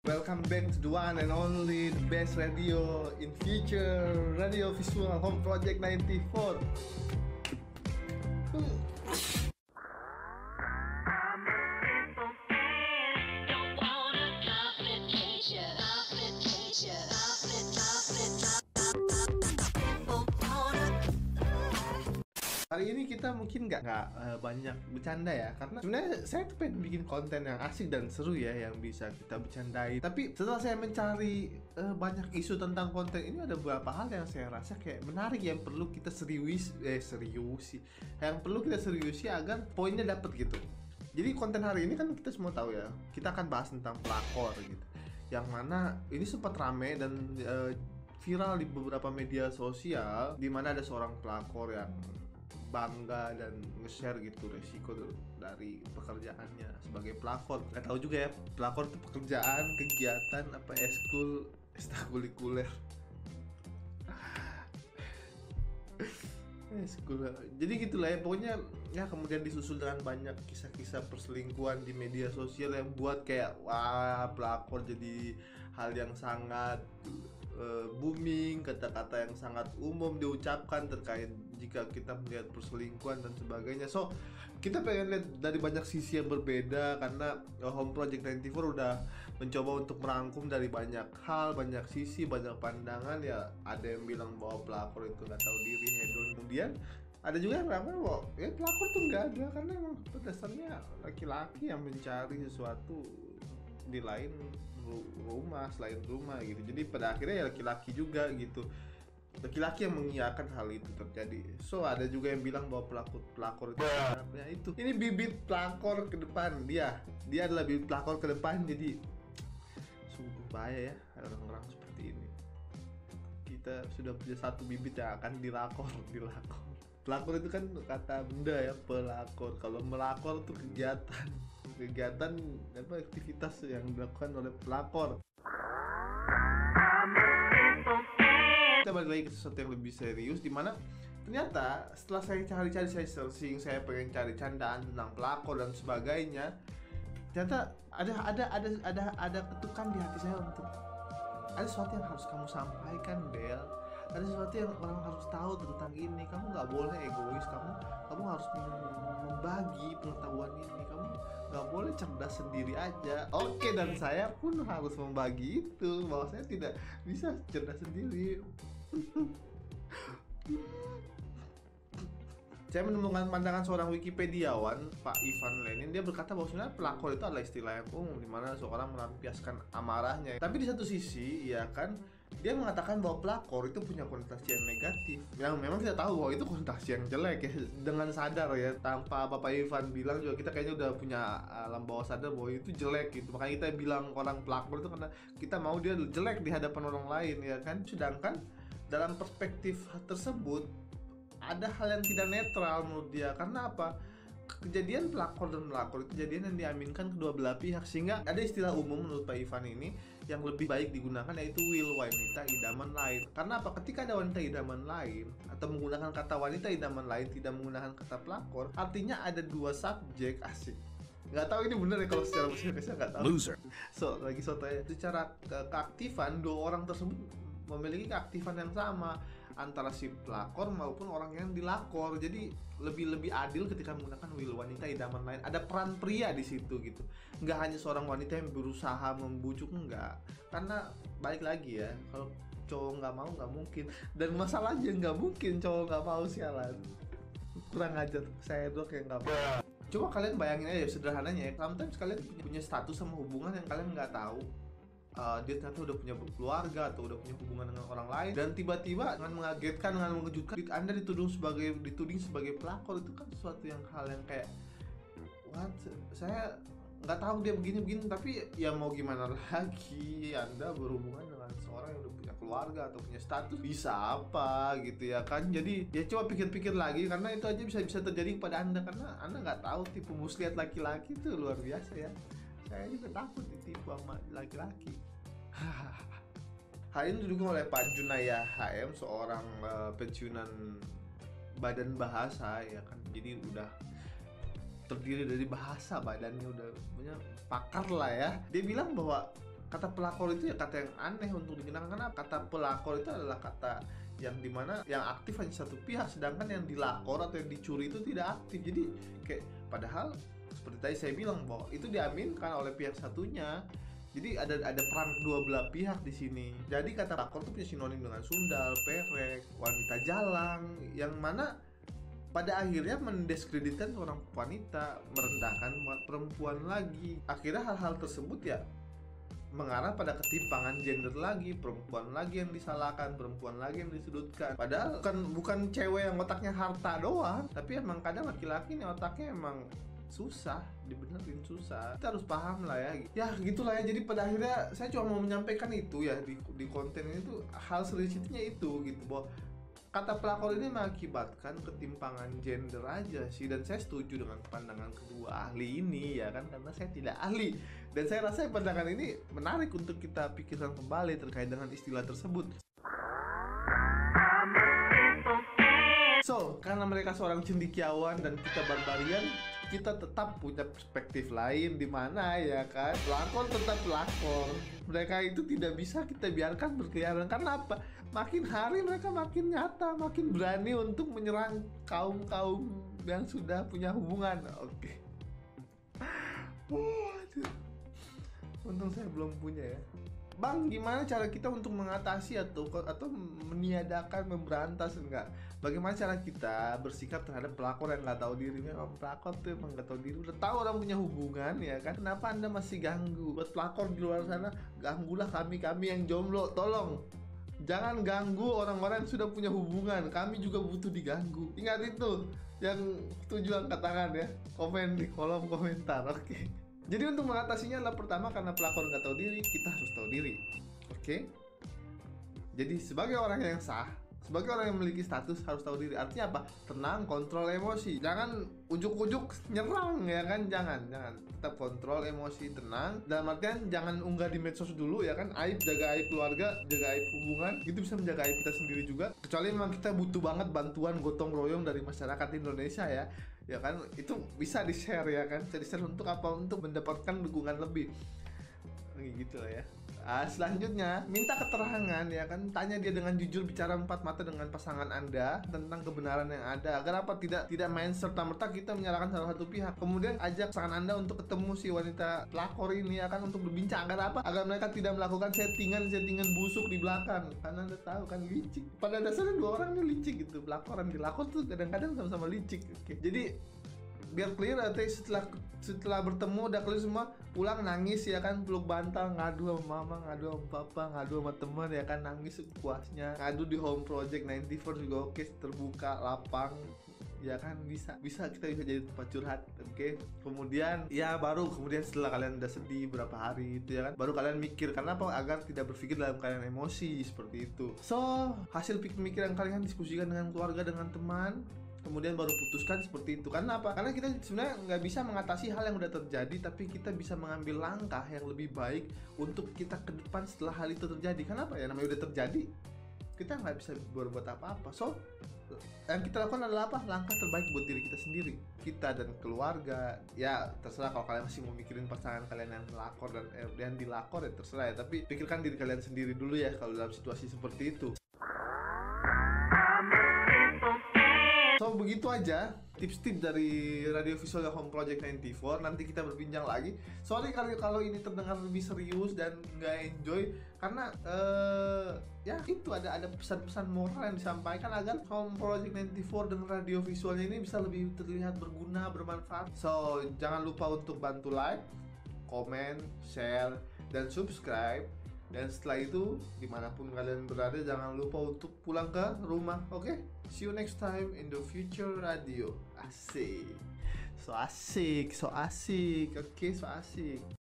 Welcome back to the one and only the best radio in future, Radio Visual Home Project 94. Hari ini kita mungkin nggak banyak bercanda ya, karena sebenarnya saya tuh pengen bikin konten yang asik dan seru ya, yang bisa kita bercandai. Tapi setelah saya mencari banyak isu tentang konten ini, ada beberapa hal yang saya rasa kayak menarik, yang perlu kita yang perlu kita seriusi agar poinnya dapet gitu. Jadi konten hari ini kan kita semua tahu ya, kita akan bahas tentang pelakor gitu, yang mana ini sempat rame dan viral di beberapa media sosial, di mana ada seorang pelakor yang bangga dan nge-share gitu resiko dari pekerjaannya sebagai pelakor. Nggak tahu juga ya, pelakor itu pekerjaan, kegiatan apa, ekstrakurikuler. Jadi gitulah ya, pokoknya ya. Kemudian disusul dengan banyak kisah-kisah perselingkuhan di media sosial yang buat kayak wah, pelakor jadi hal yang sangat booming, kata-kata yang sangat umum diucapkan terkait jika kita melihat perselingkuhan dan sebagainya. So, kita pengen lihat dari banyak sisi yang berbeda, karena Home Project 94 udah mencoba untuk merangkum dari banyak hal, banyak sisi, banyak pandangan ya. Ada yang bilang bahwa pelakor itu nggak tahu diri, hedon. Kemudian ada juga yang ramai bahwa ya pelakor tuh nggak ada, karena emang dasarnya laki-laki yang mencari sesuatu di lain rumah, selain rumah gitu. Jadi pada akhirnya ya laki-laki juga gitu, laki-laki yang mengiyakan hal itu terjadi. So ada juga yang bilang bahwa pelakor itu sebenarnya itu, ini bibit pelakor ke depan, dia adalah bibit pelakor ke depan. Jadi sungguh bahaya ya orang-orang seperti ini. Kita sudah punya satu bibit yang akan dilakor. Pelakor itu kan kata benda ya, pelakor. Kalau melakor itu kegiatan apa, aktivitas yang dilakukan oleh pelakor. Kita balik lagi ke sesuatu yang lebih serius, dimana ternyata setelah saya cari-cari, saya searching, saya pengen cari candaan tentang pelakor dan sebagainya, ternyata ada ketukan di hati saya untuk ada sesuatu yang harus kamu sampaikan, Bel. Ada sesuatu yang orang harus tahu tentang ini. Kamu nggak boleh egois, kamu harus membagi pengetahuan ini. Kamu nggak boleh cerdas sendiri aja. Oke, dan saya pun harus membagi itu, bahwa saya tidak bisa cerdas sendiri. Saya menemukan pandangan seorang Wikipediawan, Pak Ivan Lenin. Dia berkata bahwa sebenarnya pelakor itu adalah istilah yang umum, di mana seorang melampiaskan amarahnya. Tapi di satu sisi, ya kan, dia mengatakan bahwa pelakor itu punya konotasi yang negatif, yang memang kita tahu bahwa itu konotasi yang jelek ya. Dengan sadar ya, tanpa Bapak Ivan bilang juga kita kayaknya udah punya alam bawah sadar bahwa itu jelek gitu. Makanya kita bilang orang pelakor itu karena kita mau dia jelek di hadapan orang lain, ya kan. Sedangkan dalam perspektif tersebut ada hal yang tidak netral menurut dia. Karena apa? Kejadian pelakor dan melakor itu kejadian yang diaminkan kedua belah pihak, sehingga ada istilah umum menurut Pak Ivan ini yang lebih baik digunakan, yaitu will, wanita idaman lain. Karena apa? Ketika ada wanita idaman lain atau menggunakan kata wanita idaman lain, tidak menggunakan kata pelakor, artinya ada dua subjek. Asik. Nggak tahu ini bener ya kalau secara bahasa Indonesia, nggak tahu. Loser. So lagi sotoy. Secara keaktifan, dua orang tersebut memiliki keaktifan yang sama antara si pelakor maupun orang yang dilakor. Jadi lebih adil ketika menggunakan will, wanita idaman lain. Ada peran pria di situ gitu. Nggak hanya seorang wanita yang berusaha membujuk, enggak. Karena balik lagi ya, kalau cowok nggak mau nggak mungkin. Dan masalahnya nggak mungkin cowok nggak mau, sialan. Kurang ajar, saya doang yang nggak mau. Coba kalian bayangin aja sederhananya ya, sometimes kalian punya status sama hubungan yang kalian nggak tahu. Dia ternyata udah punya keluarga atau udah punya hubungan dengan orang lain, dan tiba-tiba dengan mengagetkan, dengan mengejutkan, Anda dituding sebagai pelakor. Itu kan sesuatu yang hal yang kayak what? Saya nggak tahu dia begini, tapi ya mau gimana lagi, Anda berhubungan dengan seorang yang udah punya keluarga atau punya status, bisa apa gitu ya kan. Jadi ya coba pikir-pikir lagi, karena itu aja bisa terjadi kepada Anda, karena Anda nggak tahu tipu muslihat laki-laki itu luar biasa ya. Saya juga takut ditipu sama laki-laki. Hal ini didukung oleh Pak Junaya HM, seorang pensiunan badan bahasa ya kan. Jadi udah terdiri dari bahasa, badannya udah punya pakar lah ya. Dia bilang bahwa kata pelakor itu ya kata yang aneh untuk digunakan, karena kata pelakor itu adalah kata yang dimana yang aktif hanya satu pihak, sedangkan yang dilakor atau yang dicuri itu tidak aktif. Jadi kayak padahal seperti tadi saya bilang bahwa itu diaminkan oleh pihak satunya. Jadi ada peran kedua belah pihak di sini. Jadi kata pelakor itu punya sinonim dengan sundal, perek, wanita jalang, yang mana pada akhirnya mendiskreditkan seorang wanita, merendahkan perempuan lagi. Akhirnya hal-hal tersebut ya mengarah pada ketimpangan gender lagi, perempuan lagi yang disalahkan, perempuan lagi yang disudutkan. Padahal bukan cewek yang otaknya harta doang, tapi emang kadang laki-laki nih otaknya emang susah dibenerin, susah. Kita harus paham lah ya. Ya gitulah ya. Jadi pada akhirnya saya cuma mau menyampaikan itu ya di konten ini tuh, hal sensitifnya itu gitu, bahwa kata pelakor ini mengakibatkan ketimpangan gender aja sih. Dan saya setuju dengan pandangan kedua ahli ini ya kan, karena saya tidak ahli. Dan saya rasa pandangan ini menarik untuk kita pikirkan kembali terkait dengan istilah tersebut. So, karena mereka seorang cendekiawan dan kita barbarian, kita tetap punya perspektif lain, di mana ya kan, pelakor tetap pelakor. Mereka itu tidak bisa kita biarkan berkeliaran. Karena apa? Makin hari mereka makin nyata, makin berani untuk menyerang kaum-kaum yang sudah punya hubungan. Oke. Untung saya belum punya ya. Bang, gimana cara kita untuk mengatasi atau meniadakan, memberantas enggak? Bagaimana cara kita bersikap terhadap pelakor yang nggak tahu diri? Memang pelakor tuh emang nggak tahu diri. Udah tahu orang punya hubungan ya kan? Kenapa Anda masih ganggu? Buat pelakor di luar sana, ganggulah kami yang jomblo. Tolong, jangan ganggu orang-orang yang sudah punya hubungan. Kami juga butuh diganggu. Ingat itu. Yang setuju angkat tangan ya. Komen di kolom komentar. Oke. Jadi untuk mengatasinya adalah pertama, karena pelakor nggak tahu diri, kita harus tahu diri. Oke? Jadi sebagai orang yang sah, sebagai orang yang memiliki status, harus tahu diri. Artinya apa? Tenang, kontrol emosi. Jangan ujuk-ujuk nyerang ya kan? Jangan. Tetap kontrol emosi, tenang. Dalam artian jangan unggah di medsos dulu ya kan? Aib, jaga aib keluarga, jaga aib hubungan. Itu bisa menjaga aib kita sendiri juga. Kecuali memang kita butuh banget bantuan gotong royong dari masyarakat Indonesia ya kan, itu bisa di-share ya kan, bisa di-share untuk apa? Untuk mendapatkan dukungan lebih gitu lah ya. Selanjutnya, minta keterangan ya kan, tanya dia dengan jujur, bicara empat mata dengan pasangan Anda tentang kebenaran yang ada, agar apa? Tidak main serta-merta kita menyalahkan salah satu pihak. Kemudian ajak pasangan Anda untuk ketemu si wanita pelakor ini ya kan, untuk berbincang, agar apa? Agar mereka tidak melakukan settingan busuk di belakang, karena Anda tahu kan licik. Pada dasarnya dua orang ini licik gitu, pelakoran dilakor tuh kadang-kadang sama-sama licik. Oke. Jadi biar clear, nanti setelah bertemu udah clear semua, pulang nangis ya kan, peluk bantal, ngadu sama mama, ngadu sama papa, ngadu sama teman ya kan, nangis sepuasnya, ngadu di Home Project 94 juga oke, terbuka, lapang ya kan, kita bisa jadi tempat curhat. Oke. Kemudian setelah kalian udah sedih berapa hari itu ya kan, baru kalian mikir, karena apa? Agar tidak berpikir dalam keadaan emosi seperti itu. So, hasil pemikiran kalian diskusikan dengan keluarga, dengan teman, kemudian baru putuskan seperti itu. Karena apa? Karena kita sebenarnya nggak bisa mengatasi hal yang udah terjadi, tapi kita bisa mengambil langkah yang lebih baik untuk kita ke depan setelah hal itu terjadi. Kenapa ya? Namanya udah terjadi, kita nggak bisa berbuat apa-apa. So, yang kita lakukan adalah apa? Langkah terbaik buat diri kita sendiri, kita dan keluarga. Ya terserah, kalau kalian masih mau mikirin pasangan kalian yang melakor dan dilakor ya terserah ya, tapi pikirkan diri kalian sendiri dulu ya kalau dalam situasi seperti itu. So begitu aja tips-tips dari Radio Visual Home Project 94. Nanti kita berbincang lagi. Sorry kalau ini terdengar lebih serius dan nggak enjoy, karena ya itu ada pesan-pesan moral yang disampaikan agar Home Project 94 dengan radio visualnya ini bisa lebih terlihat berguna, bermanfaat. So jangan lupa untuk bantu like, komen, share, dan subscribe. Dan setelah itu, dimanapun kalian berada, jangan lupa untuk pulang ke rumah. Oke? See you next time in the future radio. Asik. So asik. Oke, so asik.